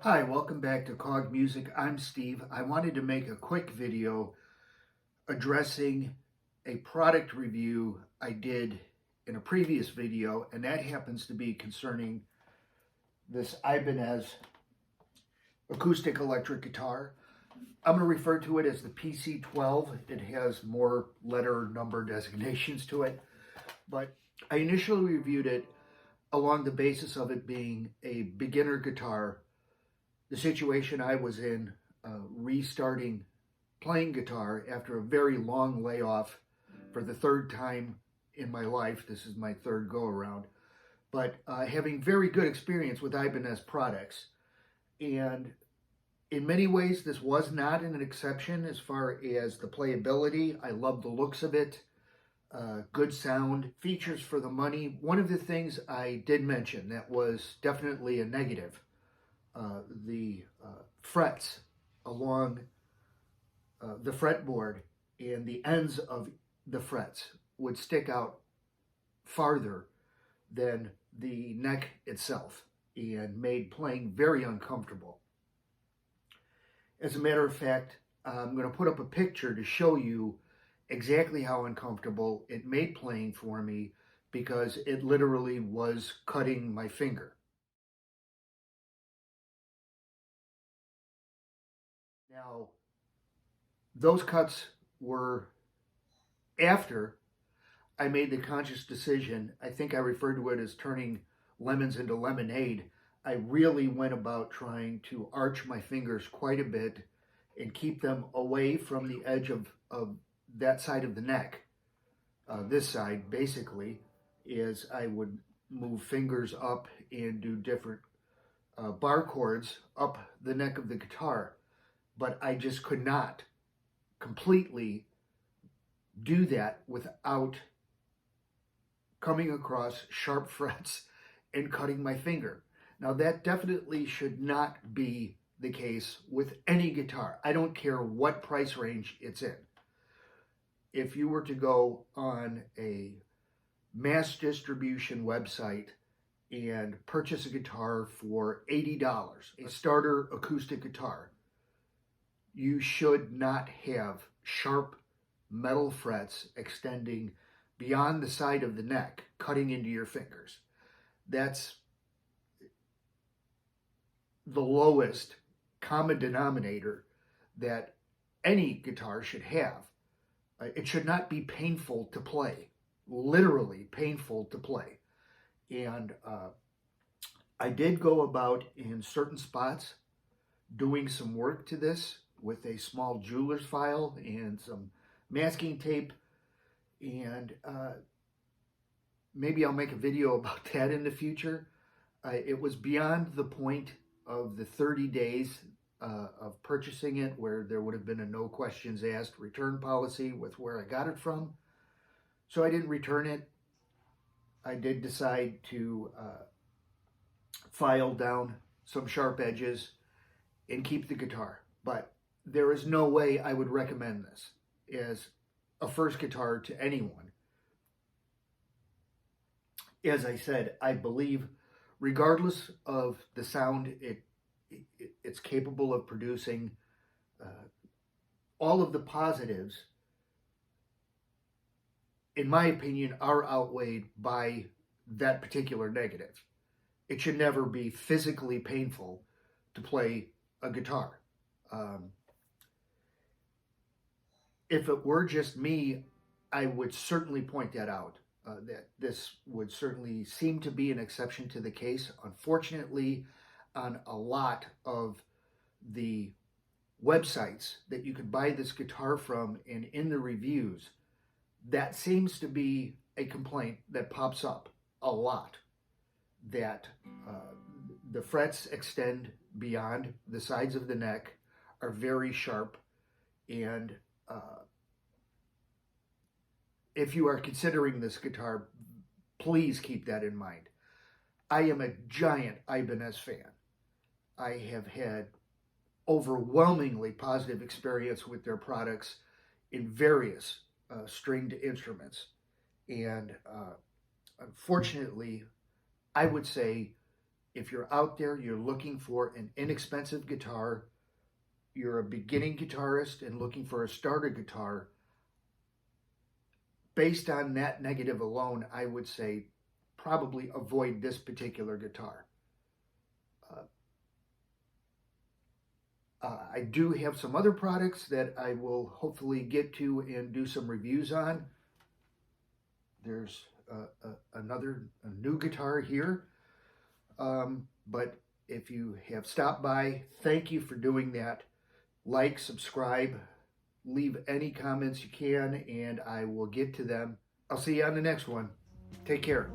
Hi, welcome back to C.O.G Music. I'm Steve. I wanted to make a quick video addressing a product review I did in a previous video, and that happens to be concerning this Ibanez acoustic electric guitar. I'm going to refer to it as the PC12. It has more letter number designations to it, but I initially reviewed it along the basis of it being a beginner guitar. The situation I was in, restarting playing guitar after a very long layoff for the third time in my life. This is my third go around, but having very good experience with Ibanez products. And in many ways, this was not an exception as far as the playability. I love the looks of it. Good sound, features for the money. One of the things I did mention that was definitely a negative, the frets along the fretboard and the ends of the frets would stick out farther than the neck itself and made playing very uncomfortable. As a matter of fact, I'm going to put up a picture to show you exactly how uncomfortable it made playing for me, because it literally was cutting my finger. Now, those cuts were after I made the conscious decision. I think I referred to it as turning lemons into lemonade. I really went about trying to arch my fingers quite a bit and keep them away from the edge of that side of the neck. This side, basically, is I would move fingers up and do different bar chords up the neck of the guitar. But I just could not completely do that without coming across sharp frets and cutting my finger. Now, that definitely should not be the case with any guitar. I don't care what price range it's in. If you were to go on a mass distribution website and purchase a guitar for $80, a starter acoustic guitar, you should not have sharp metal frets extending beyond the side of the neck, cutting into your fingers. That's the lowest common denominator that any guitar should have. It should not be painful to play, literally painful to play. And I did go about in certain spots doing some work to this with a small jeweler's file and some masking tape, and maybe I'll make a video about that in the future. It was beyond the point of the 30 days of purchasing it, where there would have been a no questions asked return policy with where I got it from. So I didn't return it. I did decide to file down some sharp edges and keep the guitar. But there is no way I would recommend this as a first guitar to anyone. As I said, I believe regardless of the sound it's capable of producing, all of the positives, in my opinion, are outweighed by that particular negative. It should never be physically painful to play a guitar. If it were just me, I would certainly point that out, that this would certainly seem to be an exception to the case. Unfortunately, on a lot of the websites that you could buy this guitar from and in the reviews, that seems to be a complaint that pops up a lot, that the frets extend beyond the sides of the neck, are very sharp, and if you are considering this guitar, please keep that in mind. I am a giant Ibanez fan. I have had overwhelmingly positive experience with their products in various stringed instruments. And unfortunately, I would say If you're out there, you're looking for an inexpensive guitar, you're a beginning guitarist and looking for a starter guitar, based on that negative alone, I would say probably avoid this particular guitar. I do have some other products that I will hopefully get to and do some reviews on. There's a new guitar here. But if you have stopped by, thank you for doing that. Like, subscribe, leave any comments you can, and I will get to them. I'll see you on the next one. Take care.